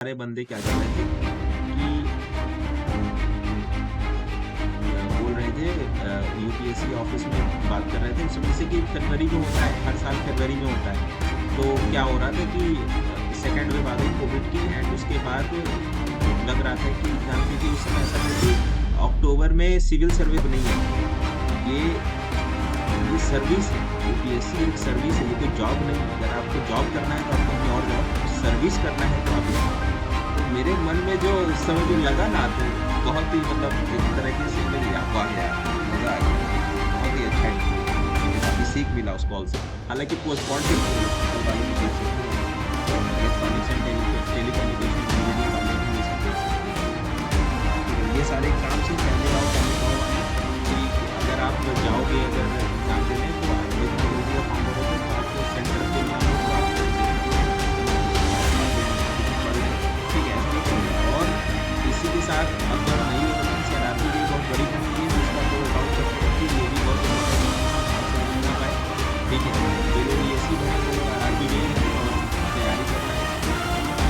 सारे बंदे क्या कर रहे थे कि बोल रहे थे यूपीएससी ऑफिस में बात कर रहे थे उसमें, जैसे कि फरवरी में होता है, हर साल फरवरी में होता है। तो क्या हो रहा था कि सेकेंड वेव आ गई कोविड की, एंड उसके बाद लग रहा था कि एग्जाम, क्योंकि उस समय ऐसा था कि अक्टूबर में सिविल सर्विस नहीं है। ये सर्विस है, यूपीएससी एक सर्विस है, ये कोई जॉब नहीं है। अगर आपको जॉब करना है तो आप कहीं और जाओ, सर्विस करना है तो आप यहाँ। तो मेरे मन में जो उस समय जो लगा ना, तो बहुत ही मतलब एक तरीके से मेरी वाह यार, मजा आ गया। बहुत ही अच्छा है, मुझे काफी सीख मिला उस कॉल से। हालांकि पोस्टपोन थे कल वालों को देख सकते हैं, इलेक्ट्रॉनिक्स एंड टेलीकम्युनिकेशन इंजीनियरिंग वाले भी ये सब देख सकते हैं। ठीक है, ये सारे एग्जाम्स ही पहले आओ पहले पाओ वाले, कि अगर आप जाओगे, अगर एग्जाम देने, तो आप इलेक्ट्रॉनिक्स का फॉर्म भरोगे तो आपको सेंटर के नाम तो आपको देखना पड़ेगा, आपको नोटिफिकेशन पड़ेगा। ठीक है, ऐसा नहीं चलेगा। और इसी के साथ अगर नहीं है तो सर, आपकी भी बहुत बड़ी कंपनी है, जिसका कोई डाउट करते हैं कि ये भी बहुत इंपॉर्टेंट है कि हम आपसे मिल ना पाए। ठीक है, जो लोग एसी बने, वो लोग आरआरबी में और तैयारी कर रहे हैं।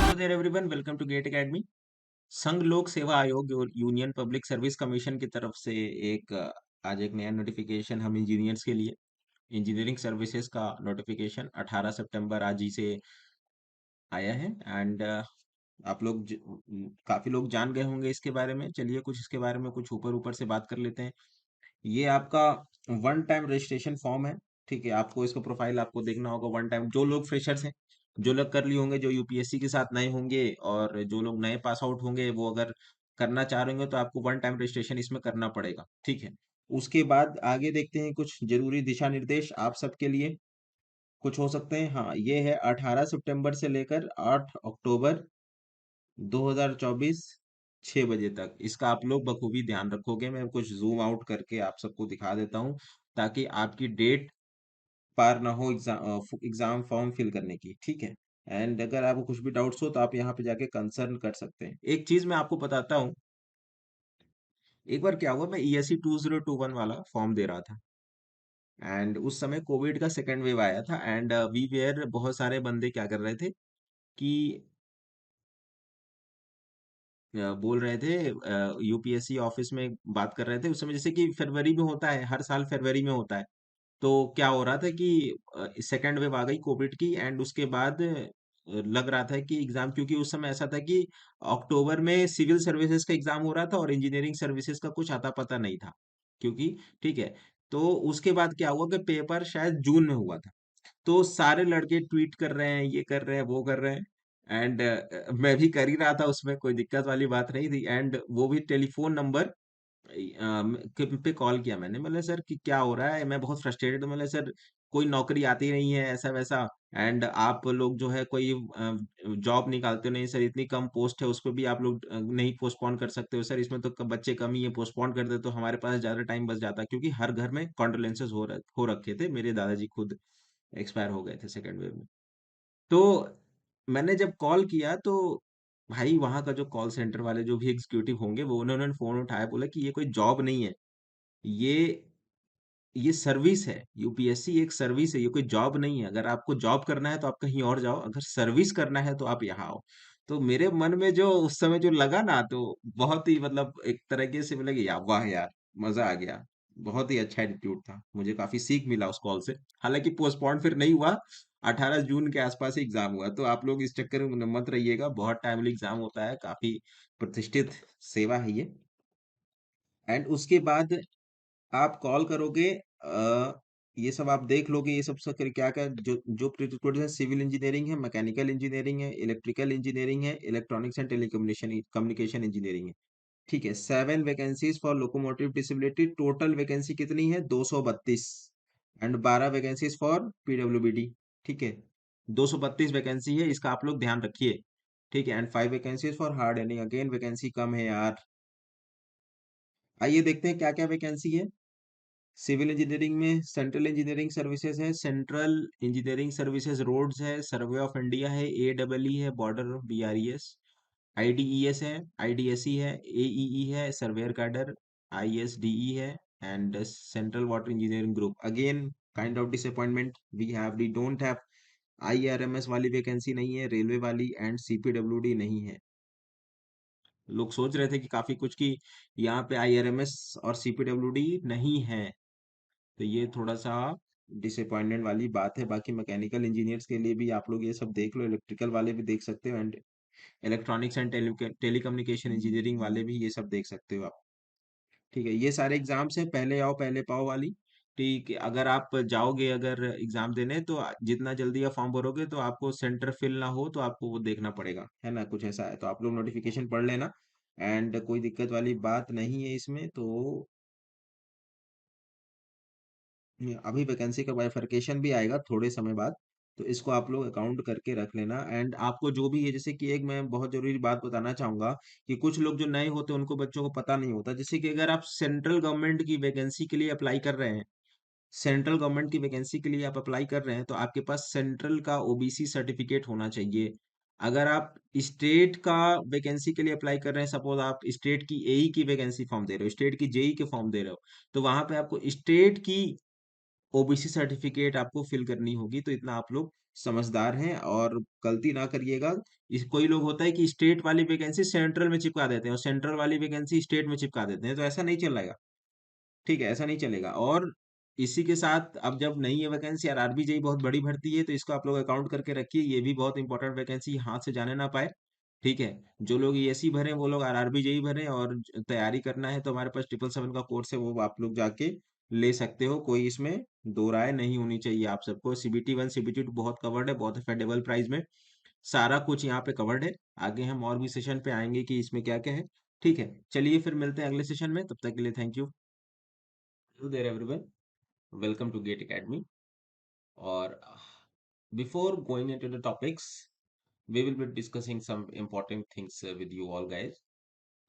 Hello there everyone, welcome to GATE academy. संघ लोक सेवा आयोग और यूनियन पब्लिक सर्विस कमीशन की तरफ से एक आज एक नया नोटिफिकेशन हम इंजीनियर्स के लिए, इंजीनियरिंग सर्विसेज का नोटिफिकेशन 18 सितंबर आज ही से आया है। एंड आप लोग काफी लोग जान गए होंगे इसके बारे में। चलिए कुछ इसके बारे में कुछ ऊपर ऊपर से बात कर लेते हैं। ये आपका वन टाइम रजिस्ट्रेशन फॉर्म है। ठीक है, आपको इसका प्रोफाइल आपको देखना होगा वन टाइम। जो लोग फ्रेशर्स हैं, जो लोग कर लिए होंगे, जो यूपीएससी के साथ नए होंगे, और जो लोग नए पास आउट होंगे, वो अगर करना चाह रहे होंगे तो आपको वन टाइम रजिस्ट्रेशन इसमें करना पड़ेगा। ठीक है, उसके बाद आगे देखते हैं कुछ जरूरी दिशा निर्देश आप सबके लिए कुछ हो सकते हैं। हाँ, ये है 18 सितंबर से लेकर 8 अक्टूबर 2024 6 बजे तक। इसका आप लोग बखूबी ध्यान रखोगे। मैं कुछ जूम आउट करके आप सबको दिखा देता हूँ, ताकि आपकी डेट पार ना हो एग्जाम फॉर्म फिल करने की। ठीक है, एंड अगर आपको कुछ भी डाउट्स हो तो आप यहाँ पे जाके कंसर्न कर सकते हैं। एक चीज मैं आपको बताता हूँ, एक बार क्या हुआ, मैं ईएससी 2021 वाला फॉर्म दे रहा था, एंड उस समय कोविड का सेकेंड वेव आया था। एंड वी वेयर बहुत सारे बंदे क्या कर रहे थे कि बोल रहे थे, यूपीएससी ऑफिस में बात कर रहे थे उस समय, जैसे कि फरवरी में होता है, हर साल फरवरी में होता है। तो क्या हो रहा था कि सेकेंड वेव आ गई कोविड की, एंड उसके बाद लग रहा था कि एग्जाम, क्योंकि उस समय ऐसा था कि अक्टूबर में सिविल सर्विसेज का एग्जाम हो रहा था और इंजीनियरिंग सर्विसेज का कुछ आता पता नहीं था, क्योंकि ठीक है। तो उसके बाद क्या हुआ कि पेपर शायद जून में हुआ था। तो सारे लड़के ट्वीट कर रहे हैं, ये कर रहे हैं, वो कर रहे हैं। एंड मैं भी कर ही रहा था, उसमें कोई दिक्कत वाली बात नहीं थी। एंड वो भी टेलीफोन नंबर पे कॉल किया मैंने, मतलब सर कि क्या हो रहा है, मैं बहुत फ्रस्ट्रेटेड हूँ। मतलब सर, कोई नौकरी आती नहीं है, ऐसा वैसा। एंड आप लोग जो है कोई जॉब निकालते नहीं सर, इतनी कम पोस्ट है, उस पर भी आप लोग नहीं पोस्टपोन कर सकते हो सर, इसमें तो बच्चे कम ही है, पोस्टपोन कर दे तो हमारे पास ज्यादा टाइम बच जाता, क्योंकि हर घर में कॉन्डोलेंसेस हो रखे थे। मेरे दादाजी खुद एक्सपायर हो गए थे सेकेंड वेव में। तो मैंने जब कॉल किया, तो भाई वहां का जो कॉल सेंटर वाले जो भी एग्जीक्यूटिव होंगे, वो उन्होंने फोन उठाया, बोला कि ये कोई जॉब नहीं है, ये ये सर्विस है। यूपीएससी एक सर्विस है, ये कोई जॉब नहीं है। अगर आपको जॉब करना है तो आप कहीं और जाओ, अगर सर्विस करना है तो आप यहाँ आओ। तो मेरे मन में जो उस समय जो लगा ना, तो बहुत ही मतलब एक तरीके से बोले कि यार वाह यार, मजा आ गया। बहुत ही अच्छा एटीट्यूड था, मुझे काफी सीख मिला उस कॉल से। हालांकि पोस्टपोन फिर नहीं हुआ, 18 जून के आसपास ही एग्जाम हुआ। तो आप लोग इस चक्कर में मत रहिएगा, बहुत टाइमली एग्जाम होता है, काफी प्रतिष्ठित सेवा है ये। एंड उसके बाद आप कॉल करोगे, ये सब आप देख लोगे, ये सब क्या क्या जो जो प्रिकॉर्ड है, सिविल इंजीनियरिंग है, मैकेनिकल इंजीनियरिंग है, इलेक्ट्रिकल इंजीनियरिंग है, electronics and telecommunication communication engineering है। ठीक है, 7 vacancies for locomotive disability. Total vacancy कितनी है? 232। And 12 vacancies for PWBD. ठीक है, 232 वैकेंसी है, इसका आप लोग ध्यान रखिए। ठीक है, and 5 vacancies for hard ending. Again vacancy कम है यार। आइए देखते हैं क्या क्या वैकेंसी है। सिविल इंजीनियरिंग में सेंट्रल इंजीनियरिंग सर्विसेज है, सेंट्रल इंजीनियरिंग सर्विसेज रोड्स है, सर्वे ऑफ इंडिया है, AEE है, बॉर्डर BRES, IDES है, IDSE है, AEE है, सर्वेयर कैडर, ISDE है, and central water engineering group. Again kind of disappointment, we don't have IRMS वाली vacancy नहीं है, रेलवे वाली एंड सीपीडब्ल्यूडी नहीं है। लोग सोच रहे थे कि काफी कुछ की यहाँ पे आईआरएमएस और सीपीडब्ल्यूडी नहीं है, तो ये थोड़ा सा डिसअपॉइंटमेंट वाली बात है। बाकी मैकेनिकल इंजीनियर्स के लिए भी आप लोग ये सब देख लो, इलेक्ट्रिकल वाले भी देख सकते हो and electronics and telecommunication engineering वाले भी ये सब देख सकते हो आप। ठीक है, ये सारे एग्जाम्स हैं, पहले आओ पहले पाओ वाली। ठीक है, अगर आप जाओगे अगर एग्जाम देने तो जितना जल्दी आप फॉर्म भरोगे तो आपको सेंटर फिल ना हो तो आपको वो देखना पड़ेगा, है ना, कुछ ऐसा है। तो आप लोग नोटिफिकेशन पढ़ लेना एंड कोई दिक्कत वाली बात नहीं है इसमें। तो अभी वैकेंसी का बाइफरकेशन भी आएगा थोड़े समय बाद, तो इसको आप लोग अकाउंट करके रख लेना। एंड आपको जो भी है, जैसे कि एक मैं बहुत जरूरी बात बताना चाहूंगा कि कुछ लोग जो नए होते हैं उनको बच्चों को पता नहीं होता, जैसे कि अगर आप सेंट्रल गवर्नमेंट की वैकेंसी के लिए अप्लाई कर रहे हैं, सेंट्रल गवर्नमेंट की वैकेंसी के लिए आप अप्लाई कर रहे हैं तो आपके पास सेंट्रल का ओबीसी सर्टिफिकेट होना चाहिए। अगर आप स्टेट का वैकेंसी के लिए अप्लाई कर रहे हैं, सपोज आप स्टेट की एई की वैकेंसी फॉर्म दे रहे हो, स्टेट की जेई के फॉर्म दे रहे हो, तो वहां पे आपको स्टेट की ओबीसी सर्टिफिकेट आपको फिल करनी होगी। तो इतना आप लोग समझदार हैं और गलती ना करिएगा। इस कोई लोग होता है कि स्टेट वाली वैकेंसी सेंट्रल में चिपका देते हैं और सेंट्रल वाली वैकेंसी स्टेट में चिपका देते हैं, तो ऐसा नहीं चलेगा। ठीक है, ऐसा नहीं चलेगा। और इसी के साथ अब जब नई है वैकेंसी, आरआरबी जेई बहुत बड़ी भर्ती है, तो इसको आप लोग अकाउंट करके रखिए, ये भी बहुत इंपॉर्टेंट वैकेंसी, हाथ से जाने ना पाए। ठीक है, जो लोग ईएससी भरे वो लोग आरआरबी जेई भरे, और तैयारी करना है तो हमारे पास 777 का कोर्स है, वो आप लोग जाके ले सकते हो। कोई इसमें दो राय नहीं होनी चाहिए आप सबको। सीबीटी 1 सीबीटी 2 बहुत कवर्ड है, बहुत अफोर्डेबल प्राइस में, सारा कुछ यहाँ पे कवर्ड है। आगे हम और भी सेशन पे आएंगे कि इसमें क्या क्या है। ठीक है, चलिए फिर मिलते हैं अगले सेशन में, तब तक के लिए thank you. Hello there everyone, welcome to GATE academy. और before going into the topics, we will be discussing some important things with you all guys.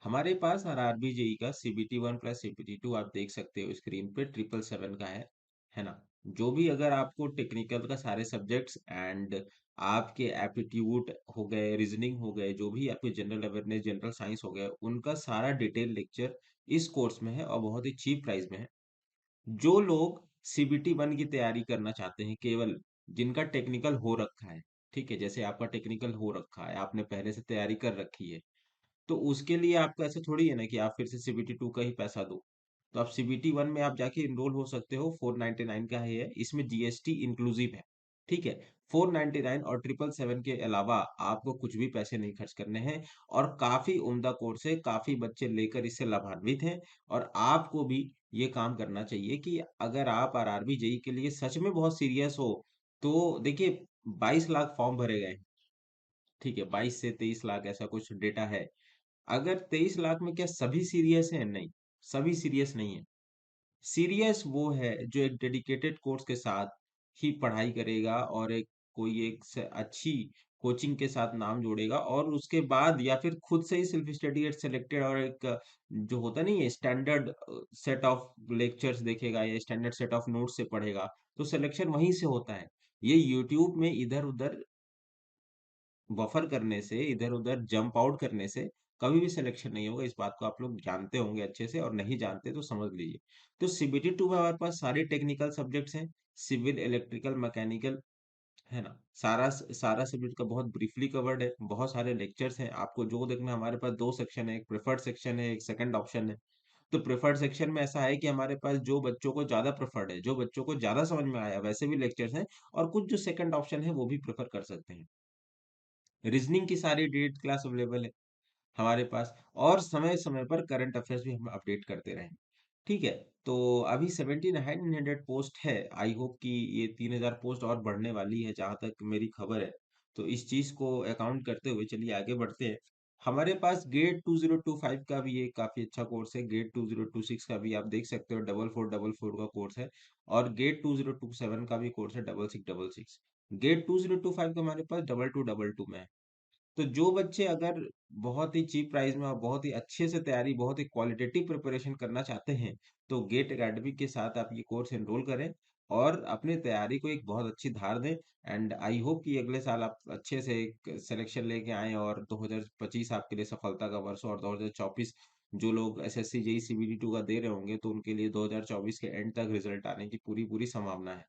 हमारे पास आरआरबी जेई का CBT 1 प्लस CBT 2 आप देख सकते हो स्क्रीन पे, 777 का है ना। जो भी अगर आपको टेक्निकल का सारे सब्जेक्ट्स एंड आपके एप्टीट्यूड हो गए, रीजनिंग हो गए, जो भी आपके जनरल अवेयरनेस, जनरल साइंस हो गए, उनका सारा डिटेल लेक्चर इस कोर्स में है और बहुत ही चीप प्राइस में है। जो लोग CBT 1 की तैयारी करना चाहते हैं, केवल जिनका टेक्निकल हो रखा है, ठीक है, जैसे आपका टेक्निकल हो रखा है, आपने पहले से तैयारी कर रखी है, तो उसके लिए आपको ऐसा थोड़ी है ना कि आप फिर से CBT 2 का ही पैसा दो। तो आप CBT 1 में आप जाके इनरोल हो सकते हो, 499 का है, इसमें जीएसटी इंक्लूसिव है। ठीक है, 499 और 777 के अलावा आपको कुछ भी पैसे नहीं खर्च करने हैं। और काफी उम्दा कोर्स है, काफी बच्चे लेकर इससे लाभान्वित हैं। और आपको भी ये काम करना चाहिए कि अगर आप आरआरबी जेई के लिए सच में बहुत सीरियस हो, तो देखिए 22 लाख फॉर्म भरे गए हैं। ठीक है, 22 से 23 लाख ऐसा कुछ डेटा है। अगर 23 लाख में क्या सभी सीरियस हैं? नहीं, सभी सीरियस नहीं है। सीरियस वो है जो एक डेडिकेटेड कोर्स के साथ ही पढ़ाई करेगा और एक कोई एक अच्छी कोचिंग के साथ नाम जोड़ेगा, और उसके बाद या फिर खुद से ही सेल्फ स्टडी एट सेलेक्टेड और एक जो होता नहीं है स्टैंडर्ड सेट ऑफ लेक्चर्स देखेगा या स्टैंडर्ड सेट ऑफ नोट्स से पढ़ेगा, तो सिलेक्शन वहीं से होता है। ये यूट्यूब में इधर उधर बफर करने से, इधर उधर जंप आउट करने से कभी भी सिलेक्शन नहीं होगा। इस बात को आप लोग जानते होंगे अच्छे से, और नहीं जानते तो समझ लीजिए। तो CBT 2 में हमारे पास सारे टेक्निकल सब्जेक्ट्स हैं, सिविल, इलेक्ट्रिकल, मैकेनिकल, है ना। सारा सारा सब्जेक्ट का बहुत ब्रीफली कवर्ड है, बहुत सारे लेक्चर्स हैं। आपको जो देखना है, हमारे पास दो सेक्शन है, एक प्रेफर्ड सेक्शन है, एक सेकंड ऑप्शन है। तो प्रेफर्ड सेक्शन में ऐसा है कि हमारे पास जो बच्चों को ज्यादा प्रेफर्ड है, जो बच्चों को ज्यादा समझ में आया, वैसे भी लेक्चर्स हैं। और कुछ जो सेकंड ऑप्शन है वो भी प्रेफर कर सकते हैं। रीजनिंग की सारी डिटेल क्लास अवेलेबल है हमारे पास, और समय समय पर करंट अफेयर्स भी हम अपडेट करते रहें। ठीक है, तो अभी 7900 पोस्ट है। आई होप कि ये 3000 पोस्ट और बढ़ने वाली है, जहां तक मेरी खबर है। तो इस चीज को अकाउंट करते हुए चलिए आगे बढ़ते हैं। हमारे पास गेट 2025 का भी एक काफी अच्छा कोर्स है, गेट 2026 का भी आप देख सकते हो, 4444 का कोर्स है। और गेट 2027 का भी कोर्स है, 6666। गेट 2025 का हमारे पास 2222 में है। तो जो बच्चे अगर बहुत ही चीप प्राइस में और बहुत ही अच्छे से तैयारी, बहुत ही क्वालिटेटिव प्रिपरेशन करना चाहते हैं, तो गेट एकेडमी के साथ आप ये कोर्स एनरोल करें और अपनी तैयारी को एक बहुत अच्छी धार दें। एंड आई होप कि अगले साल आप अच्छे से एक सिलेक्शन लेके आए और 2025 आपके लिए सफलता का वर्ष हो, और 2024 जो लोग एसएससी जेई CBT 2 का दे रहे होंगे तो उनके लिए 2024 के एंड तक रिजल्ट आने की पूरी पूरी संभावना है।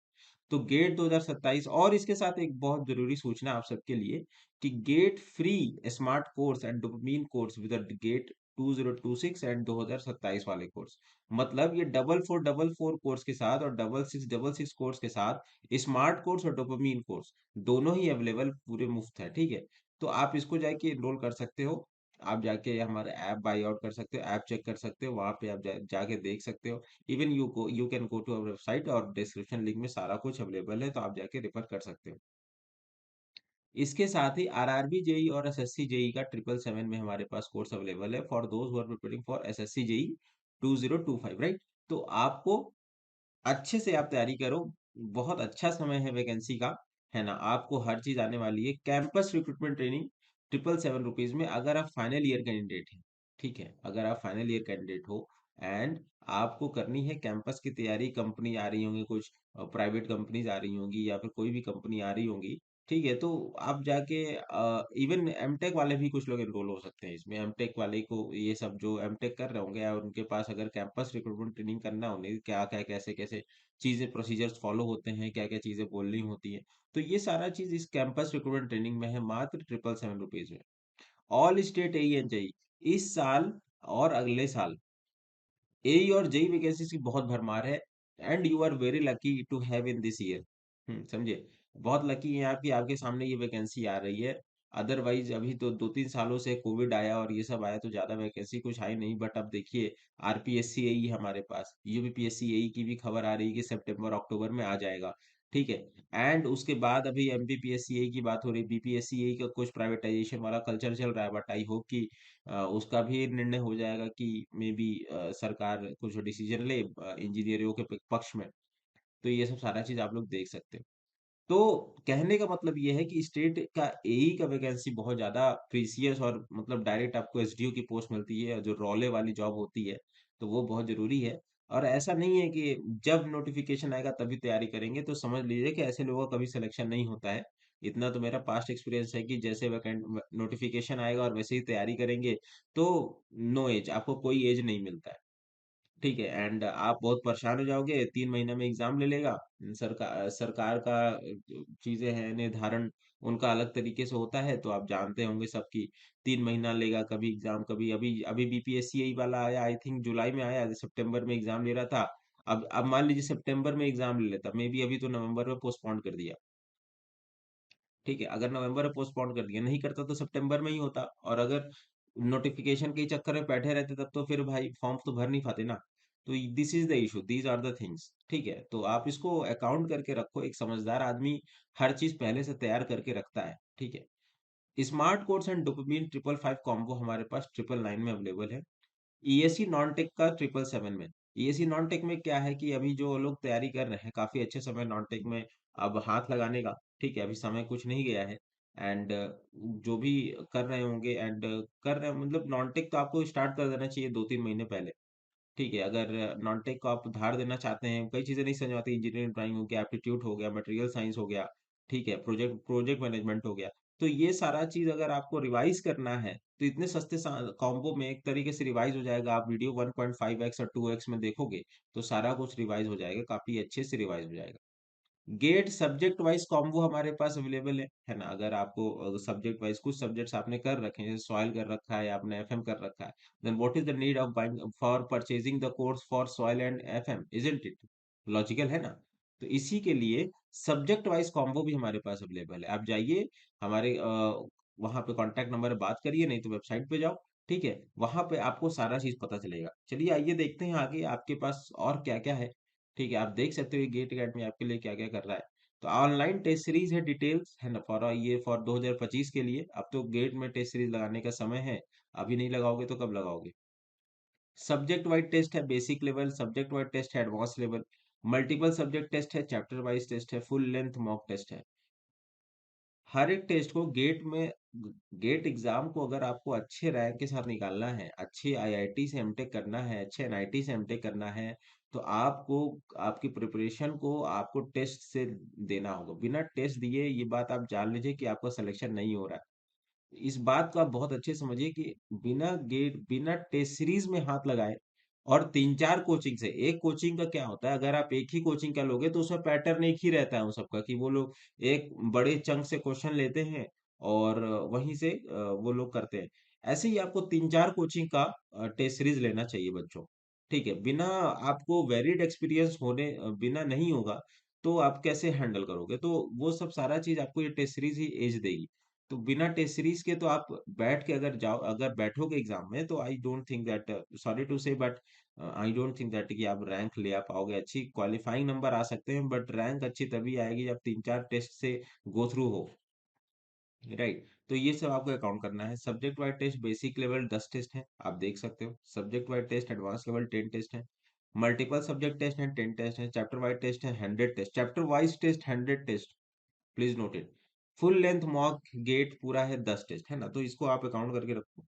तो गेट 2027, और इसके साथ एक बहुत जरूरी सूचना आप सबके लिए कि GATE free smart course and dopamine course with GATE 2026 and 2027 वाले कोर्स, मतलब ये 4444 कोर्स के साथ और 6666 कोर्स के साथ स्मार्ट कोर्स और डोपामीन कोर्स दोनों ही अवेलेबल पूरे मुफ्त है, ठीक है। तो आप इसको जाके एनरोल कर सकते हो। आप जाके हमारे ऐप बाई आउट कर सकते हो, ऐप चेक कर सकते हो, वहां पे आप जाके देख सकते हो। Even you can go to our website, और डिस्क्रिप्शन लिंक में सारा कुछ अवेलेबल है, तो आप जाके रेफर कर सकते हो। इसके साथ ही आरआरबी जेई और एसएससी जेई का 777 में हमारे पास कोर्स अवेलेबल है for those who are preparing for SSC JE 2025, right. तो आपको अच्छे से आप तैयारी करो, बहुत अच्छा समय है वैकेंसी का, है ना। आपको हर चीज आने वाली है। कैंपस रिक्रूटमेंट ट्रेनिंग 777 रुपीज में, अगर आप फाइनल ईयर कैंडिडेट हैं, ठीक है, अगर आप फाइनल ईयर कैंडिडेट हो एंड आपको करनी है कैंपस की तैयारी, कंपनी आ रही होंगी कुछ, प्राइवेट कंपनीज आ रही होंगी या फिर कोई भी कंपनी आ रही होंगी, ठीक है, तो आप जाके इवन एमटेक वाले भी कुछ लोग एनरोल हो सकते हैं इसमें। एमटेक वाले को, ये सब जो एमटेक कर रहे होंगे और उनके पास अगर कैंपस रिक्रूटमेंट ट्रेनिंग करना हो, उन्हें क्या क्या कैसे कैसे चीजें प्रोसीजर्स फॉलो होते हैं, क्या क्या चीजें बोलनी होती है, तो ये सारा चीज इस कैंपस रिक्रूटमेंट ट्रेनिंग में है, मात्र 777 रुपीज में। All state AE and JE इस साल और अगले साल एई और जेई वैकेंसीज की बहुत भरमार है, and you are very lucky to have in this year. समझे, बहुत लकी हैं आप कि आपके सामने ये वैकेंसी आ रही है। अदरवाइज अभी तो 2-3 सालों से कोविड आया और ये सब आया, तो ज्यादा वैकेंसी कुछ आई नहीं, बट अब देखिए आरपीएससी एई हमारे पास, यूपीपीएससी एई की भी खबर आ रही है कि सितंबर अक्टूबर में आ जाएगा, ठीक है। एंड उसके बाद अभी एमपीपीएससी एई की बात हो रही, बीपीएससी एई का कुछ प्राइवेटाइजेशन वाला कल्चर चल रहा है, बट आई होप कि उसका भी निर्णय हो जाएगा कि मे बी सरकार कुछ डिसीजन ले इंजीनियरों के पक्ष में। तो ये सब सारा चीज आप लोग देख सकते हो। तो कहने का मतलब ये है कि स्टेट का एई का वैकेंसी बहुत ज्यादा प्रीसियस, और मतलब डायरेक्ट आपको एसडीओ की पोस्ट मिलती है, जो रोले वाली जॉब होती है, तो वो बहुत जरूरी है। और ऐसा नहीं है कि जब नोटिफिकेशन आएगा तभी तैयारी करेंगे, तो समझ लीजिए कि ऐसे लोगों का कभी सिलेक्शन नहीं होता है। इतना तो मेरा पास्ट एक्सपीरियंस है कि जैसे वैकेंट नोटिफिकेशन आएगा और वैसे ही तैयारी करेंगे, तो नो एज, आपको कोई एज नहीं मिलता है, ठीक है। एंड आप बहुत परेशान हो जाओगे, 3 महीने में एग्जाम ले लेगा। सरकार का चीजें हैं निर्धारण, उनका अलग तरीके से होता है, तो आप जानते होंगे सबकी 3 महीना लेगा कभी एग्जाम, कभी अभी अभी बीपीएससी यही वाला आया, आई थिंक जुलाई में आया, सितंबर में एग्जाम ले रहा था। अब मान लीजिए सितंबर में एग्जाम ले लेता, मे बी अभी तो नवंबर में पोस्टपोन कर दिया, ठीक है। अगर नवंबर में पोस्टपोन कर दिया, नहीं करता तो सितंबर में ही होता। और अगर नोटिफिकेशन के चक्कर में बैठे रहते तब तो फिर भाई फॉर्म तो भर नहीं पाते ना। तो this is the issue, these are the things, ठीक है। तो आप इसको अकाउंट करके रखो, एक समझदार आदमी हर चीज पहले से तैयार करके रखता है, ठीक है। Smart course and dopamine 555 combo हमारे पास 999 में अवेलेबल है। ईएससी नॉन टेक का 777 में। ईएससी नॉन टेक में क्या है कि अभी जो लोग तैयारी कर रहे हैं, काफी अच्छे समय नॉन टेक में अब हाथ लगाने का, ठीक है, अभी समय कुछ नहीं गया है। एंड जो भी कर रहे होंगे एंड कर रहे हैं, मतलब नॉन टेक तो आपको स्टार्ट कर देना चाहिए 2-3 महीने पहले, ठीक है। अगर नॉनटेक को आप उधार देना चाहते हैं, कई चीजें नहीं समझ में आती, इंजीनियरिंग ड्राइंग हो गया, एप्टीट्यूड हो गया, मटेरियल साइंस हो गया, ठीक है, प्रोजेक्ट प्रोजेक्ट मैनेजमेंट हो गया, तो ये सारा चीज अगर आपको रिवाइज करना है, तो इतने सस्ते कॉम्बो में एक तरीके से रिवाइज हो जाएगा। आप वीडियो 1.5x और 2x में देखोगे तो सारा कुछ रिवाइज हो जाएगा, काफी अच्छे से रिवाइज हो जाएगा। गेट सब्जेक्ट वाइज कॉम्बो हमारे पास अवेलेबल है ना। अगर आपको सब्जेक्ट वाइज कुछ सब्जेक्ट्स आपने कर रखे हैं, जैसे सॉइल कर रखा है, आपने एफएम कर रखा है, then what is the need of buying for purchasing the course for soil and FM, isn't it logical, है ना। तो इसी के लिए सब्जेक्ट वाइज कॉम्बो भी हमारे पास अवेलेबल है। आप जाइए हमारे वहां पे कॉन्टैक्ट नंबर बात करिए, नहीं तो वेबसाइट पे जाओ, ठीक है, वहां पे आपको सारा चीज पता चलेगा। चलिए आइए देखते हैं आगे आपके पास और क्या क्या है, ठीक है। आप देख सकते हो गेट अकेडमी आपके लिए क्या क्या कर रहा है। तो ऑनलाइन टेस्ट सीरीज है, डिटेल्स है ना, फॉर ये फॉर 2025 के लिए। अब तो गेट में टेस्ट सीरीज लगाने का समय है, अभी नहीं लगाओगे तो कब लगाओगे। सब्जेक्ट वाइज टेस्ट है, basic level subject wise test है, advance level, multiple subject test है, चैप्टर वाइज टेस्ट है, फुल लेंथ मॉक टेस्ट है। हर एक टेस्ट को गेट एग्जाम को अगर आपको अच्छे रैंक के साथ निकालना है, अच्छे आईआईटी से एमटेक करना है, अच्छे एनआईटी से एमटेक करना है, तो आपको आपकी प्रिपरेशन को आपको टेस्ट से देना होगा। बिना टेस्ट दिए ये बात आप जान लीजिए कि आपका सिलेक्शन नहीं हो रहा है। इस बात को आप बहुत अच्छे समझिए कि बिना टेस्ट सीरीज में हाथ लगाए और 3-4 कोचिंग से, एक कोचिंग का क्या होता है, अगर आप एक ही कोचिंग का लोगे तो उसमें पैटर्न एक ही रहता है उन सबका, कि वो लोग एक बड़े चंक से क्वेश्चन लेते हैं और वहीं से वो लोग करते हैं। ऐसे ही आपको 3-4 कोचिंग का टेस्ट सीरीज लेना चाहिए बच्चों। ठीक है, बिना आपको वैलिड एक्सपीरियंस होने बिना नहीं होगा, तो आप कैसे हैंडल करोगे? तो वो सब सारा चीज आपको ये टेस्ट सीरीज ही एज देगी। तो बिना टेस्ट सीरीज के तो आप बैठ के अगर जाओ, अगर बैठोगे एग्जाम में, तो I don't think that, sorry to say, but I don't think that कि आप रैंक ले आ पाओगे। अच्छी क्वालिफाइंग नंबर आ सकते हैं, बट रैंक अच्छी तभी आएगी जब 3-4 टेस्ट से गो थ्रू हो। राइट, तो ये सब आपको अकाउंट करना है। Subject wise test basic level 10 test है, आप देख सकते हो। Subject wise test advance level 10 test है। मल्टीपल सब्जेक्ट टेस्ट है 10 टेस्ट है। चैप्टर वाइज टेस्ट है 100 test. Chapter wise test 100 test, please note it. Full length mock GATE पूरा है 10 टेस्ट, है ना, तो इसको आप अकाउंट करके रखो।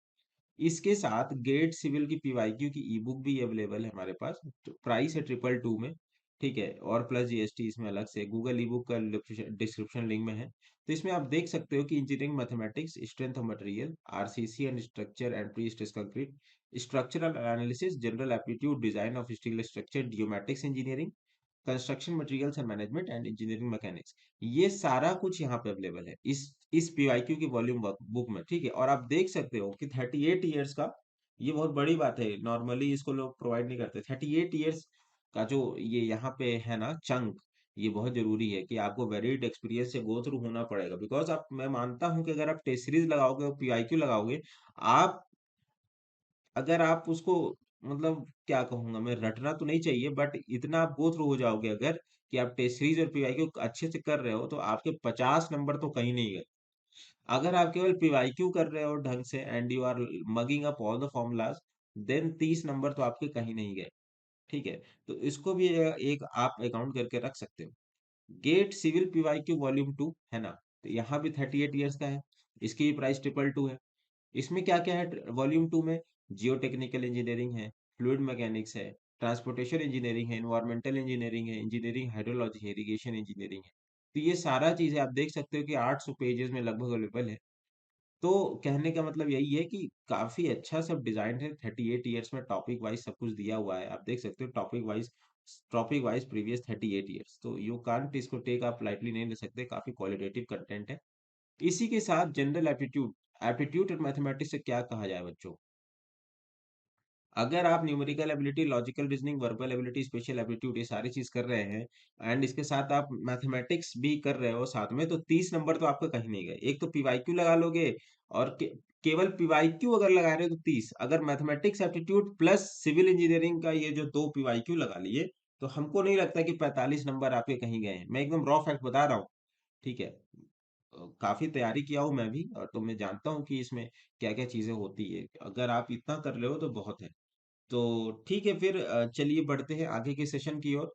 इसके साथ गेट सिविल की पीवाईक्यू की ई बुक भी अवेलेबल है हमारे पास, तो प्राइस है 222 में। ठीक है, और प्लस जीएसटी इसमें अलग से। गूगल ई बुक का डिस्क्रिप्शन लिंक में है। तो इसमें आप देख सकते हो कि engineering mathematics, strength of material, RCC and structure and pre stress concrete, structural analysis, general aptitude, design of steel structure, geometrics engineering, construction materials and management and engineering mechanics, ये सारा कुछ यहाँ पे अवेलेबल है इस पीवाईक्यू की volume book में। ठीक है, और आप देख सकते हो कि 38 ईयर्स का, ये बहुत बड़ी बात है, नॉर्मली इसको लोग प्रोवाइड नहीं करते। 38 ईयर्स का जो ये यहाँ पे है ना चंक, ये बहुत जरूरी है कि आपको वेरिड एक्सपीरियंस से गो थ्रू होना पड़ेगा। बिकॉज आप, मैं मानता हूँ कि अगर आप टेस्ट सीरीज लगाओगे और पीआईक्यू लगाओगे, आप, अगर आप उसको, मतलब क्या कहूंगा मैं, रटना तो नहीं चाहिए, बट इतना आप गो थ्रू हो जाओगे अगर, कि आप टेस्ट सीरीज और पीवाईक्यू अच्छे से कर रहे हो, तो आपके 50 नंबर तो कहीं नहीं गए। अगर आप केवल पीवाईक्यू कर रहे हो ढंग से, and you are mugging up all the formulas, देन 30 नंबर तो आपके कहीं नहीं गए। ठीक है, तो इसको भी एक आप अकाउंट करके रख सकते हो। गेट सिविल पीवाईक्यू वॉल्यूम 2 है ना, तो यहाँ भी 38 ईयर्स का है। इसकी भी प्राइस 222 है। इसमें क्या क्या है वॉल्यूम 2 में? जियो टेक्निकल इंजीनियरिंग है, फ्लूइड मैकेनिक्स है, ट्रांसपोर्टेशन इंजीनियरिंग है, इन्वायरमेंटल इंजीनियरिंग है, इंजीनियरिंग हाइड्रोलॉजी है, इरिगेशन इंजीनियरिंग है। तो ये सारा चीजें आप देख सकते हो कि 800 पेजेस में लगभग अवेलेबल है। तो कहने का मतलब यही है कि काफी अच्छा सब डिजाइन है। 38 ईयर्स में टॉपिक वाइज सब कुछ दिया हुआ है, आप देख सकते हो। टॉपिक वाइज प्रीवियस 38 ईयर्स, तो यू कांट इसको टेक आप लाइटली नहीं ले सकते, काफी क्वालिटेटिव कंटेंट है। इसी के साथ जनरल एप्टीट्यूड, एप्टीट्यूड और मैथमेटिक्स से क्या कहा जाए बच्चों, अगर आप numerical ability, logical reasoning, verbal ability, special aptitude, ये सारी चीज कर रहे हैं, एंड इसके साथ आप मैथमेटिक्स भी कर रहे हो साथ में, तो 30 नंबर तो आपका कहीं नहीं गए। एक तो पीवाईक्यू लगा लोगे, और केवल पीवाईक्यू अगर लगा रहे हो तो 30, अगर mathematics aptitude plus civil engineering का ये जो दो पीवाईक्यू लगा लिए, तो हमको नहीं लगता कि 45 नंबर आपके कहीं गए हैं। मैं एकदम रॉ फैक्ट बता रहा हूँ। ठीक है, काफी तैयारी किया हूँ मैं भी, और तो मैं जानता हूँ कि इसमें क्या क्या चीजें होती है। अगर आप इतना कर रहे हो तो बहुत है। तो ठीक है, फिर चलिए बढ़ते हैं आगे के सेशन की ओर।